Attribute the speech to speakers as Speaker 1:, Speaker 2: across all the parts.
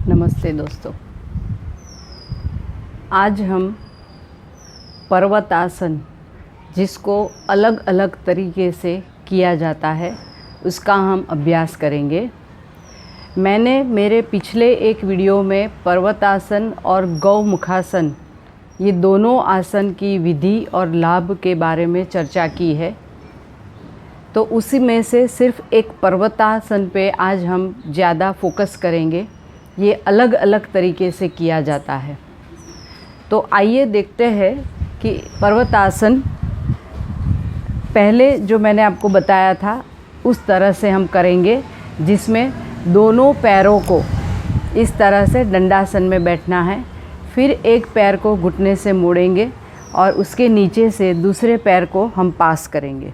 Speaker 1: नमस्ते दोस्तों। आज हम पर्वतासन, जिसको अलग अलग तरीके से किया जाता है, उसका हम अभ्यास करेंगे। मैंने मेरे पिछले एक वीडियो में पर्वतासन और गौमुखासन, ये दोनों आसन की विधि और लाभ के बारे में चर्चा की है। तो उसी में से सिर्फ एक पर्वतासन पे आज हम ज़्यादा फोकस करेंगे। ये अलग अलग तरीके से किया जाता है। तो आइए देखते हैं कि पर्वतासन पहले जो मैंने आपको बताया था उस तरह से हम करेंगे, जिसमें दोनों पैरों को इस तरह से दंडासन में बैठना है। फिर एक पैर को घुटने से मोड़ेंगे और उसके नीचे से दूसरे पैर को हम पास करेंगे,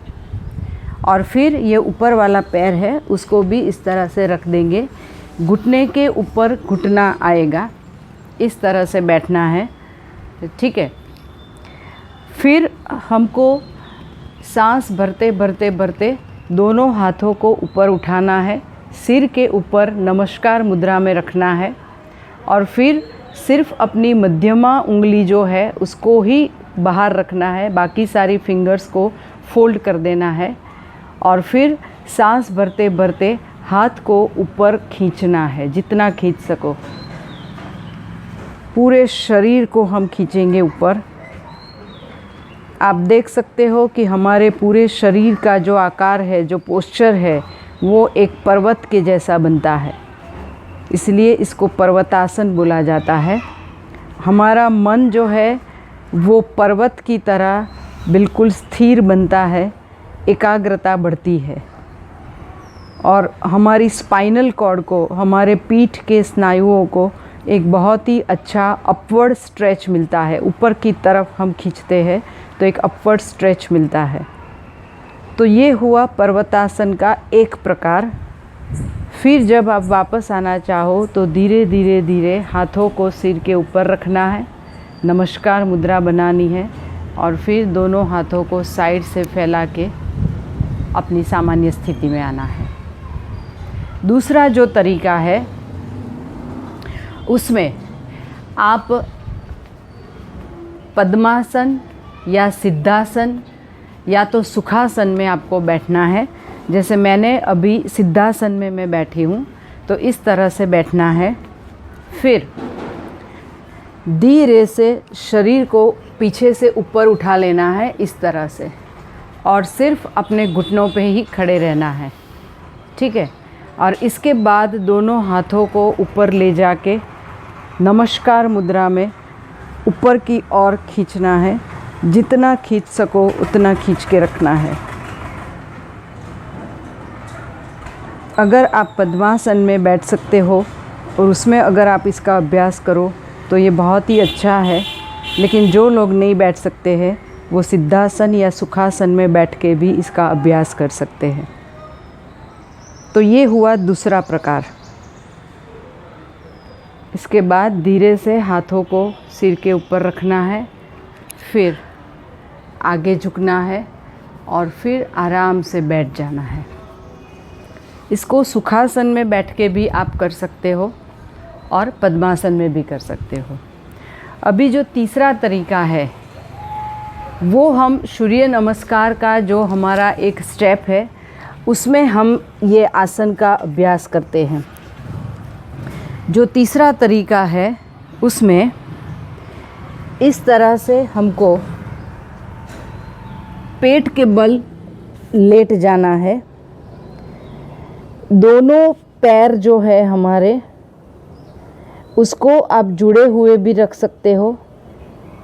Speaker 1: और फिर ये ऊपर वाला पैर है उसको भी इस तरह से रख देंगे। घुटने के ऊपर घुटना आएगा, इस तरह से बैठना है, ठीक है। फिर हमको सांस भरते भरते भरते दोनों हाथों को ऊपर उठाना है, सिर के ऊपर नमस्कार मुद्रा में रखना है, और फिर सिर्फ अपनी मध्यमा उंगली जो है उसको ही बाहर रखना है, बाकी सारी फिंगर्स को फोल्ड कर देना है। और फिर सांस भरते भरते हाथ को ऊपर खींचना है, जितना खींच सको। पूरे शरीर को हम खींचेंगे ऊपर। आप देख सकते हो कि हमारे पूरे शरीर का जो आकार है, जो पोस्चर है, वो एक पर्वत के जैसा बनता है, इसलिए इसको पर्वतासन बोला जाता है। हमारा मन जो है वो पर्वत की तरह बिल्कुल स्थिर बनता है, एकाग्रता बढ़ती है, और हमारी स्पाइनल कॉर्ड को, हमारे पीठ के स्नायुओं को एक बहुत ही अच्छा अपवर्ड स्ट्रेच मिलता है। ऊपर की तरफ हम खींचते हैं तो एक अपवर्ड स्ट्रेच मिलता है। तो ये हुआ पर्वतासन का एक प्रकार। फिर जब आप वापस आना चाहो तो धीरे धीरे धीरे हाथों को सिर के ऊपर रखना है, नमस्कार मुद्रा बनानी है, और फिर दोनों हाथों को साइड से फैला के अपनी सामान्य स्थिति में आना है। दूसरा जो तरीका है उसमें आप पद्मासन या सिद्धासन या तो सुखासन में आपको बैठना है। जैसे मैंने अभी सिद्धासन में मैं बैठी हूँ, तो इस तरह से बैठना है। फिर धीरे से शरीर को पीछे से ऊपर उठा लेना है, इस तरह से, और सिर्फ अपने घुटनों पे ही खड़े रहना है, ठीक है। और इसके बाद दोनों हाथों को ऊपर ले जाके नमस्कार मुद्रा में ऊपर की ओर खींचना है। जितना खींच सको उतना खींच के रखना है। अगर आप पद्मासन में बैठ सकते हो और उसमें अगर आप इसका अभ्यास करो तो ये बहुत ही अच्छा है, लेकिन जो लोग नहीं बैठ सकते हैं वो सिद्धासन या सुखासन में बैठ के भी इसका अभ्यास कर सकते हैं। तो ये हुआ दूसरा प्रकार। इसके बाद धीरे से हाथों को सिर के ऊपर रखना है, फिर आगे झुकना है, और फिर आराम से बैठ जाना है। इसको सुखासन में बैठ के भी आप कर सकते हो और पद्मासन में भी कर सकते हो। अभी जो तीसरा तरीका है वो हम सूर्य नमस्कार का जो हमारा एक स्टेप है उसमें हम ये आसन का अभ्यास करते हैं। जो तीसरा तरीका है उसमें इस तरह से हमको पेट के बल लेट जाना है। दोनों पैर जो है हमारे, उसको आप जुड़े हुए भी रख सकते हो,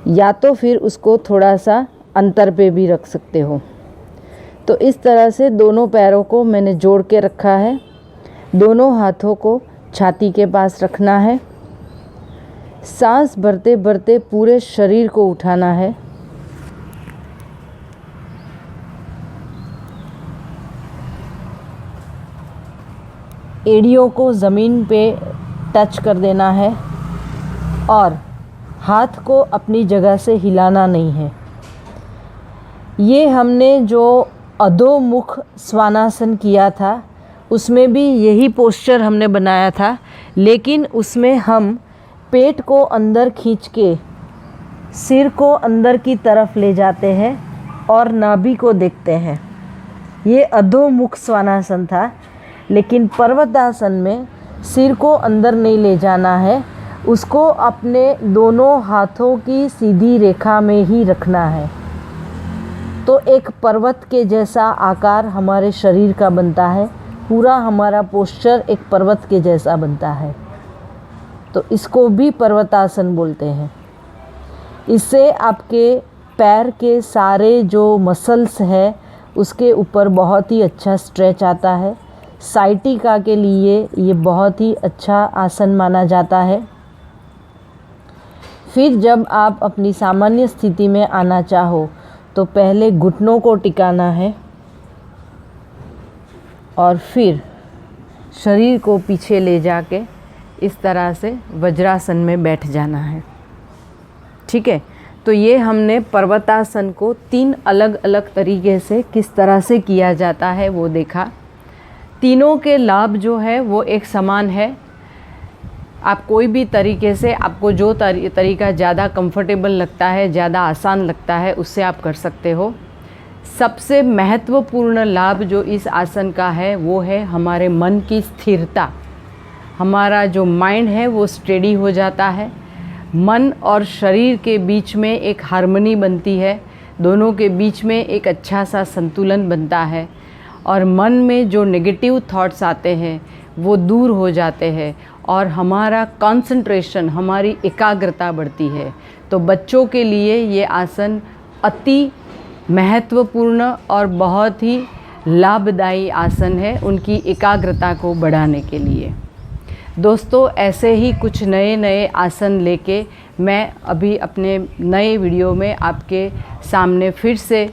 Speaker 1: या तो फिर उसको थोड़ा सा अंतर पे भी रख सकते हो। तो इस तरह से दोनों पैरों को मैंने जोड़ के रखा है। दोनों हाथों को छाती के पास रखना है। सांस भरते भरते पूरे शरीर को उठाना है। एड़ियों को ज़मीन पे टच कर देना है, और हाथ को अपनी जगह से हिलाना नहीं है। ये हमने जो अधोमुख स्वानासन किया था
Speaker 2: उसमें भी यही पोस्चर हमने बनाया था, लेकिन उसमें हम पेट को अंदर खींच के सिर को अंदर की तरफ ले जाते हैं और नाभि को देखते हैं। ये अधोमुख स्वानासन था, लेकिन पर्वतासन में सिर को अंदर नहीं ले जाना है, उसको अपने दोनों हाथों की सीधी रेखा में ही रखना है। तो एक पर्वत के जैसा आकार हमारे शरीर का बनता है, पूरा हमारा पोस्चर एक पर्वत के जैसा बनता है। तो इसको भी पर्वतासन बोलते हैं। इससे आपके पैर के सारे जो मसल्स हैं उसके ऊपर बहुत ही अच्छा स्ट्रेच आता है। साइटिका के लिए ये बहुत ही अच्छा आसन माना जाता है। फिर जब आप अपनी सामान्य स्थिति में आना चाहो तो पहले घुटनों को टिकाना है और फिर शरीर को पीछे ले जाके इस तरह से वज्रासन में बैठ जाना है। ठीक है, तो ये हमने पर्वतासन को 3 अलग अलग तरीके से किस तरह से किया जाता है वो देखा। तीनों के लाभ जो है वो एक समान है। आप कोई भी तरीके से, आपको जो तरीका ज़्यादा कंफर्टेबल लगता है, ज़्यादा आसान लगता है, उससे आप कर सकते हो। सबसे महत्वपूर्ण लाभ जो इस आसन का है वो है हमारे मन की स्थिरता। हमारा जो माइंड है वो स्टेडी हो जाता है। मन और शरीर के बीच में एक हार्मनी बनती है, दोनों के बीच में एक अच्छा सा संतुलन बनता है और मन में जो नेगेटिव थॉट्स आते हैं वो दूर हो जाते हैं और हमारा कंसंट्रेशन, हमारी एकाग्रता बढ़ती है। तो बच्चों के लिए ये आसन अति महत्वपूर्ण और बहुत ही लाभदायी आसन है उनकी एकाग्रता को बढ़ाने के लिए। दोस्तों, ऐसे ही कुछ नए नए आसन लेके मैं अभी अपने नए वीडियो में आपके सामने फिर से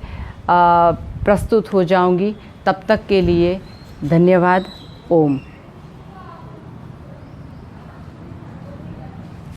Speaker 2: प्रस्तुत हो जाऊंगी। तब तक के लिए धन्यवाद। ओम।